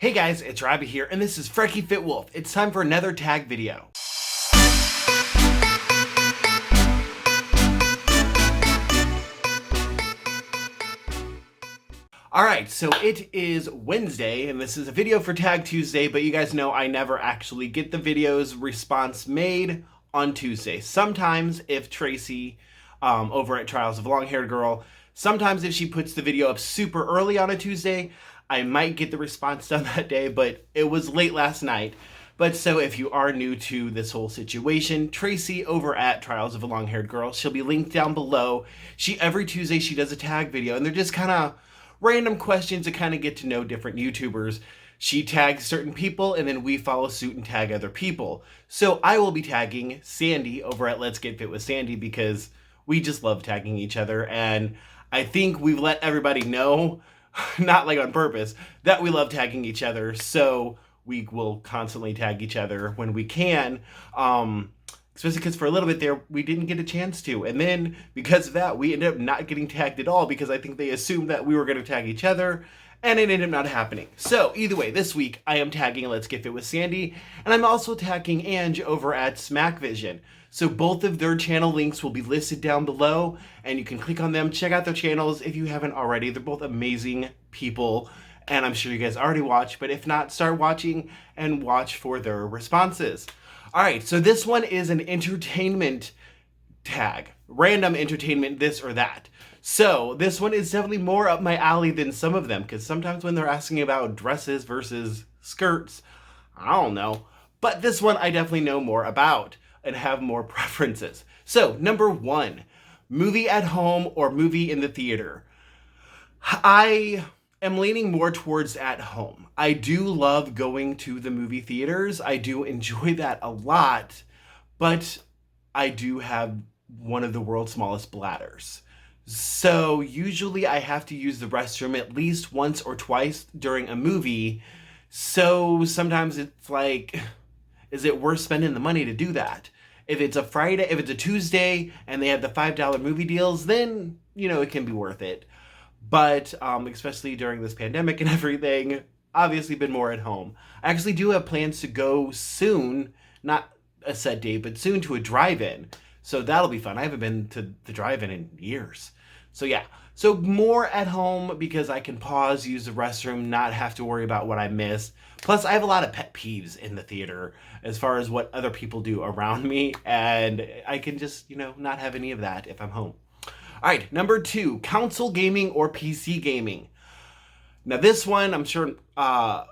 Hey guys, it's Robbie here, and this is FrekiFitWolf. It's time for another tag video. Alright, so it is Wednesday, and this is a video for Tag Tuesday, but you guys know I never actually get the video's response made on Tuesday. Sometimes, if Tracy, over at Trials of a Long-Haired Girl, sometimes if she puts the video up super early on a Tuesday, I might get the response done that day, but it was late last night. But so if you are new to this whole situation, Tracy over at Trials of a Long-Haired Girl, she'll be linked down below. Every Tuesday she does a tag video, and they're just kind of random questions to kind of get to know different YouTubers. She tags certain people, and then we follow suit and tag other people. So I will be tagging Sandy over at Let's Get Fit with Sandy because we just love tagging each other, and I think we've let everybody know, not like on purpose, that we love tagging each other, so we will constantly tag each other when we can, especially because for a little bit there we didn't get a chance to, and then because of that we ended up not getting tagged at all because I think they assumed that we were going to tag each other, and it ended up not happening. So either way, this week I am tagging Let's Get Fit with Sandy, and I'm also tagging Ange over at SmackVision. So both of their channel links will be listed down below, and you can click on them, check out their channels if you haven't already. They're both amazing people, and I'm sure you guys already watch, but if not, start watching and watch for their responses. All right, so this one is an entertainment tag. Random entertainment, this or that. So this one is definitely more up my alley than some of them, because sometimes when they're asking about dresses versus skirts, I don't know. But this one I definitely know more about and have more preferences. So, number 1, movie at home or movie in the theater. I am leaning more towards at home. I do love going to the movie theaters. I do enjoy that a lot, but I do have one of the world's smallest bladders. So usually I have to use the restroom at least once or twice during a movie. So sometimes it's like, is it worth spending the money to do that? If it's a Tuesday and they have the $5 movie deals, then, you know, it can be worth it. But especially during this pandemic and everything, obviously been more at home. I actually do have plans to go soon, not a set date, but soon to a drive-in. So that'll be fun. I haven't been to the drive-in in years. So yeah, so more at home because I can pause, use the restroom, not have to worry about what I missed. Plus, I have a lot of pet peeves in the theater as far as what other people do around me, and I can just, you know, not have any of that if I'm home. All right, number 2, console gaming or PC gaming. Now this one, I'm sure not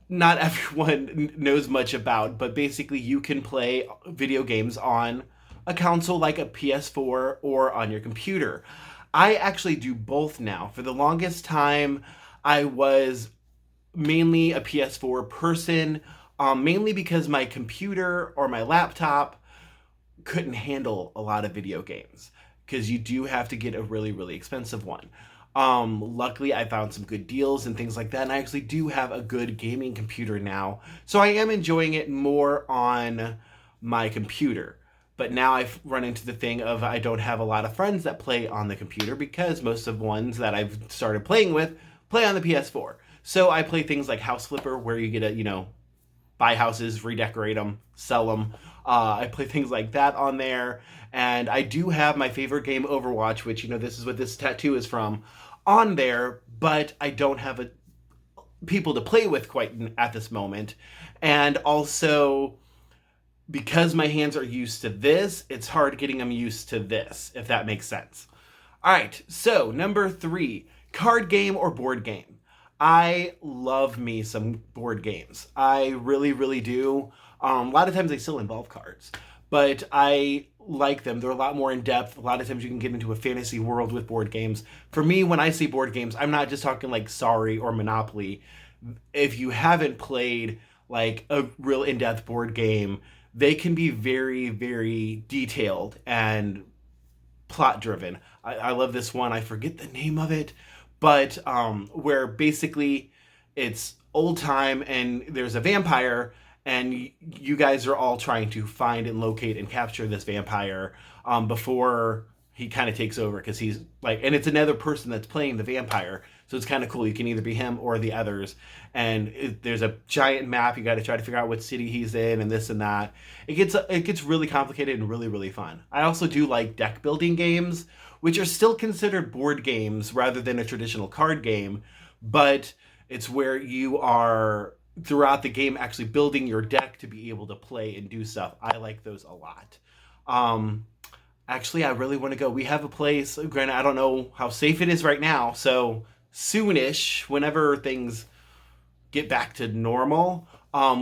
everyone knows much about, but basically you can play video games on a console like a PS4 or on your computer. I actually do both now. For the longest time, I was mainly a PS4 person, mainly because my computer or my laptop couldn't handle a lot of video games, because you do have to get a really, really expensive one. Luckily, I found some good deals and things like that, and I actually do have a good gaming computer now, so I am enjoying it more on my computer. But now I've run into the thing of I don't have a lot of friends that play on the computer because most of the ones that I've started playing with play on the PS4. So I play things like House Flipper, where you get to, you know, buy houses, redecorate them, sell them. I play things like that on there. And I do have my favorite game, Overwatch, which, you know, this is what this tattoo is from, on there. But I don't have people to play with quite at this moment. And also, because my hands are used to this, it's hard getting them used to this, if that makes sense. All right, so number 3, card game or board game. I love me some board games. I really, really do. A lot of times they still involve cards, but I like them. They're a lot more in depth. A lot of times you can get into a fantasy world with board games. For me, when I say board games, I'm not just talking like Sorry or Monopoly. If you haven't played like a real in-depth board game, they can be very, very detailed and plot-driven. I love this one. I forget the name of it, but where basically it's old time and there's a vampire, and you guys are all trying to find and locate and capture this vampire before he kind of takes over, because he's like, and it's another person that's playing the vampire. So it's kind of cool. You can either be him or the others. And there's a giant map. You got to try to figure out what city he's in and this and that. It gets really complicated and really, really fun. I also do like deck building games, which are still considered board games rather than a traditional card game. But it's where you are throughout the game actually building your deck to be able to play and do stuff. I like those a lot. Actually, I really want to go. We have a place, granted, I don't know how safe it is right now, so soonish, whenever things get back to normal,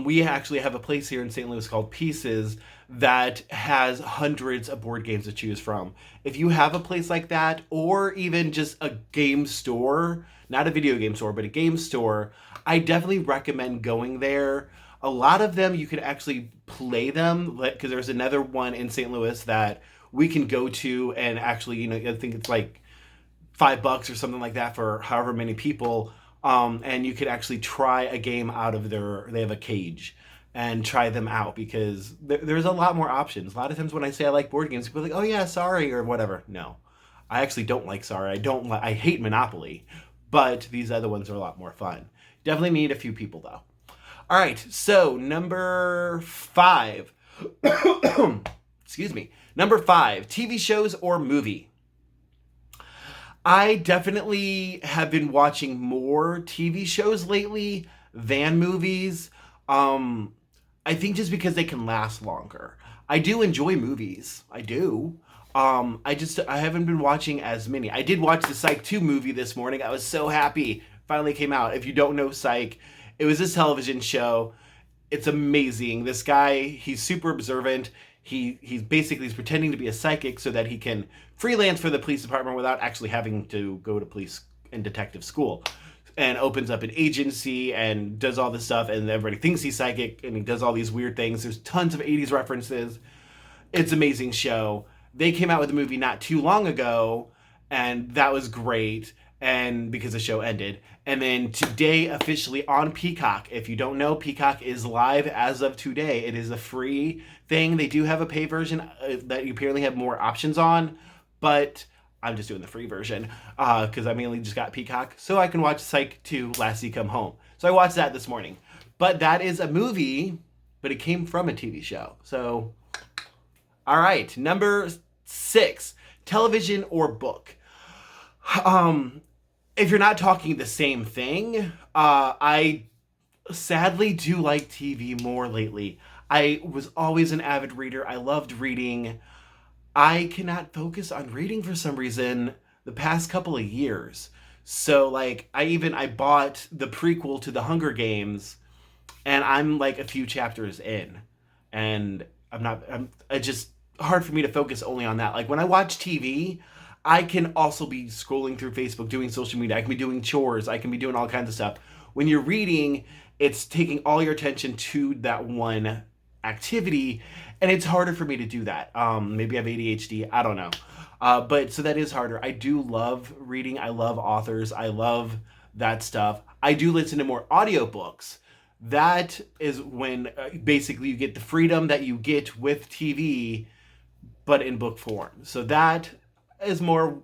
we actually have a place here in St. Louis called Pieces that has hundreds of board games to choose from. If you have a place like that, or even just a game store, not a video game store, but a game store, I definitely recommend going there. A lot of them, you can actually play them, because there's another one in St. Louis that we can go to and actually, I think it's like $5 or something like that for however many people. And you could actually try a game out of they have a cage and try them out, because there's a lot more options. A lot of times when I say I like board games, people are like, oh yeah, Sorry or whatever. No, I actually don't like Sorry. I hate Monopoly, but these other ones are a lot more fun. Definitely need a few people though. All right, so number 5. Excuse me. Number 5, TV shows or movie. I definitely have been watching more TV shows lately than movies. I think just because they can last longer. I do enjoy movies. I do. I haven't been watching as many. I did watch the Psych 2 movie this morning. I was so happy. Finally came out. If you don't know Psych, it was this television show. It's amazing. This guy, he's super observant. He's pretending to be a psychic so that he can freelance for the police department without actually having to go to police and detective school, and opens up an agency and does all this stuff, and everybody thinks he's psychic, and he does all these weird things. There's tons of 80s references. It's an amazing show. They came out with a movie not too long ago, and that was great, and because the show ended. And then today, officially on Peacock. If you don't know, Peacock is live as of today. It is a free thing. They do have a pay version that you apparently have more options on, but I'm just doing the free version because I mainly just got Peacock, so I can watch Psych 2 Last You Come Home. So I watched that this morning. But that is a movie, but it came from a TV show. So, all right, number 6, television or book. If you're not talking the same thing, I sadly do like TV more lately. I was always an avid reader. I loved reading. I cannot focus on reading for some reason the past couple of years. So like I bought the prequel to the Hunger Games, and I'm like a few chapters in, and it's just hard for me to focus only on that. Like when I watch TV, I can also be scrolling through Facebook, doing social media. I can be doing chores. I can be doing all kinds of stuff. When you're reading, it's taking all your attention to that one activity, and it's harder for me to do that. Maybe I have ADHD. I don't know. But so that is harder. I do love reading. I love authors. I love that stuff. I do listen to more audiobooks. That is when basically you get the freedom that you get with TV, but in book form. So that is more,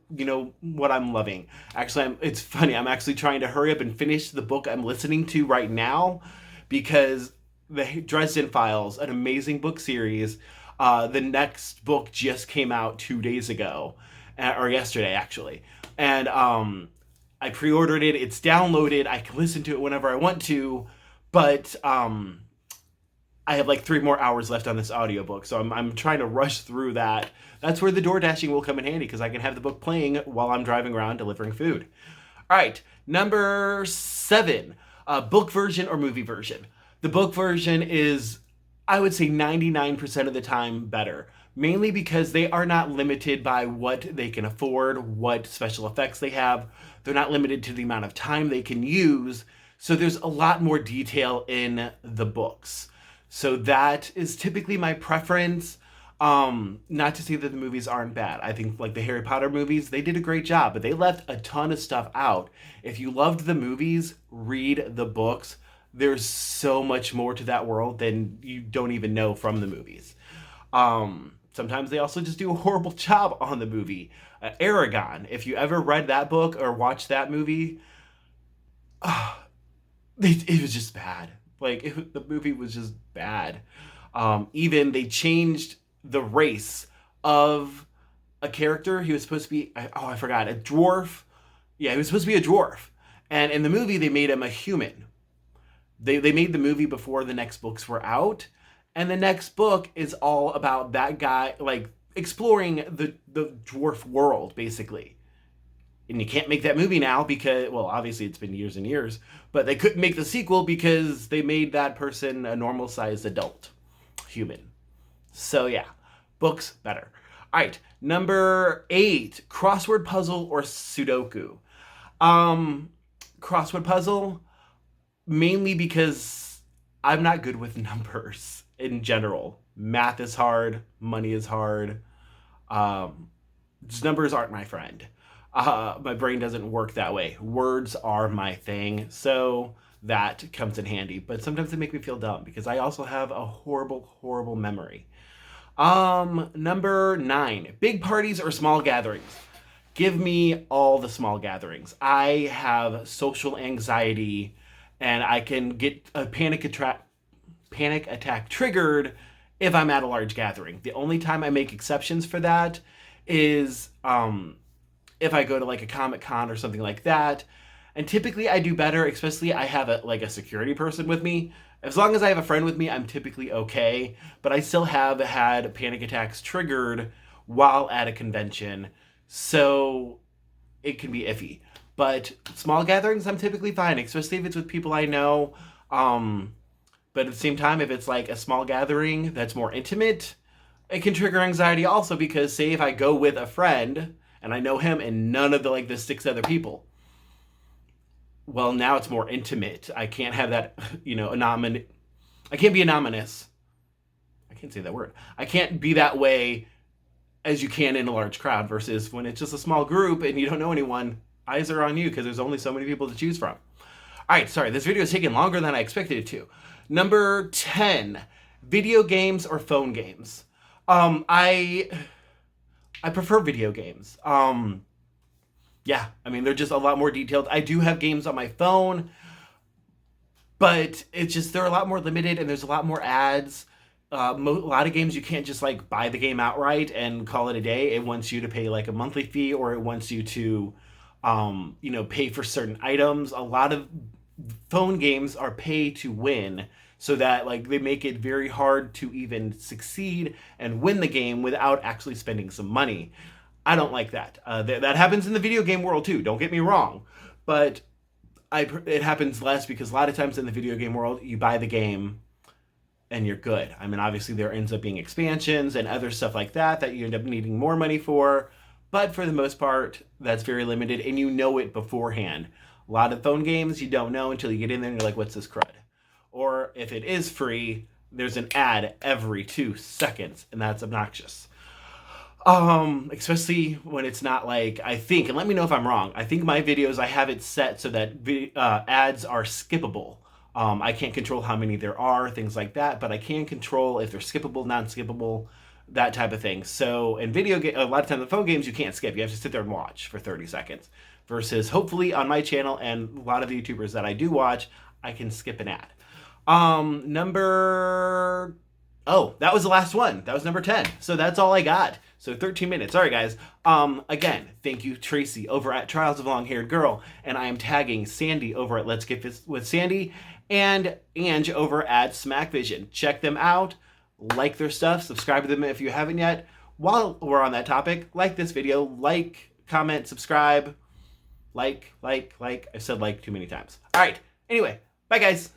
what I'm loving. Actually, it's funny. I'm actually trying to hurry up and finish the book I'm listening to right now, because the Dresden Files, an amazing book series, the next book just came out 2 days ago, or yesterday actually. And I pre-ordered it. It's downloaded. I can listen to it whenever I want to, but I have like 3 more hours left on this audiobook, so I'm trying to rush through that. That's where the door dashing will come in handy, because I can have the book playing while I'm driving around delivering food. All right, number 7, book version or movie version. The book version is, I would say 99% of the time better, mainly because they are not limited by what they can afford, what special effects they have. They're not limited to the amount of time they can use, so there's a lot more detail in the books. So that is typically my preference. Not to say that the movies aren't bad. I think like the Harry Potter movies, they did a great job, but they left a ton of stuff out. If you loved the movies, read the books. There's so much more to that world than you don't even know from the movies. Sometimes they also just do a horrible job on the movie. Aragon, if you ever read that book or watched that movie, It was just bad. Like, the movie was just bad. Even they changed the race of a character. He was supposed to be, I forgot, a dwarf. Yeah, he was supposed to be a dwarf. And in the movie, they made him a human. They made the movie before the next books were out. And the next book is all about that guy, like, exploring the dwarf world, basically. And you can't make that movie now because, well, obviously it's been years and years, but they couldn't make the sequel because they made that person a normal sized adult human. So yeah, books better. All right, number 8, crossword puzzle or sudoku. Crossword puzzle, mainly because I'm not good with numbers in general. Math is hard, money is hard. Numbers aren't my friend. My brain doesn't work that way. Words are my thing, so that comes in handy. But sometimes they make me feel dumb because I also have a horrible, horrible memory. Number 9, big parties or small gatherings. Give me all the small gatherings. I have social anxiety, and I can get a panic attack triggered if I'm at a large gathering. The only time I make exceptions for that is if I go to like a Comic-Con or something like that. And typically I do better, especially I have a security person with me. As long as I have a friend with me, I'm typically okay. But I still have had panic attacks triggered while at a convention. So it can be iffy. But small gatherings, I'm typically fine, especially if it's with people I know. But at the same time, if it's like a small gathering that's more intimate, it can trigger anxiety also because, say, if I go with a friend and I know him and none of the 6 other people, well, now it's more intimate. I can't have that, I can't be anonymous. I can't say that word. I can't be that way as you can in a large crowd versus when it's just a small group and you don't know anyone. Eyes are on you because there's only so many people to choose from. All right, sorry, this video is taking longer than I expected it to. Number 10, video games or phone games. I prefer video games. Yeah, I mean, they're just a lot more detailed. I do have games on my phone, but it's just, they're a lot more limited and there's a lot more ads. A lot of games you can't just like buy the game outright and call it a day. It wants you to pay like a monthly fee, or it wants you to, pay for certain items. A lot of phone games are pay to win, so that like they make it very hard to even succeed and win the game without actually spending some money. I don't like that. That happens in the video game world too, don't get me wrong, but it happens less because a lot of times in the video game world you buy the game and you're good. I mean, obviously there ends up being expansions and other stuff like that you end up needing more money for, but for the most part that's very limited and you know it beforehand. A lot of phone games you don't know until you get in there and you're like, what's this crud? Or if it is free, there's an ad every 2 seconds, and that's obnoxious. Especially when it's not like, I think, and let me know if I'm wrong, I think my videos, I have it set so that ads are skippable. I can't control how many there are, things like that, but I can control if they're skippable, non-skippable, that type of thing. So in a lot of times in phone games, you can't skip. You have to sit there and watch for 30 seconds. Versus hopefully on my channel and a lot of the YouTubers that I do watch, I can skip an ad. That was the last one. That was number 10. So that's all I got. So 13 minutes. Sorry, guys. Again, thank you, Tracy, over at Trials of a Long-Haired Girl. And I am tagging Sandy over at Let's Get This with Sandy and Ange over at SmackVision. Check them out. Like their stuff. Subscribe to them if you haven't yet. While we're on that topic, like this video. Like, comment, subscribe. Like. I said like too many times. All right. Anyway, bye, guys.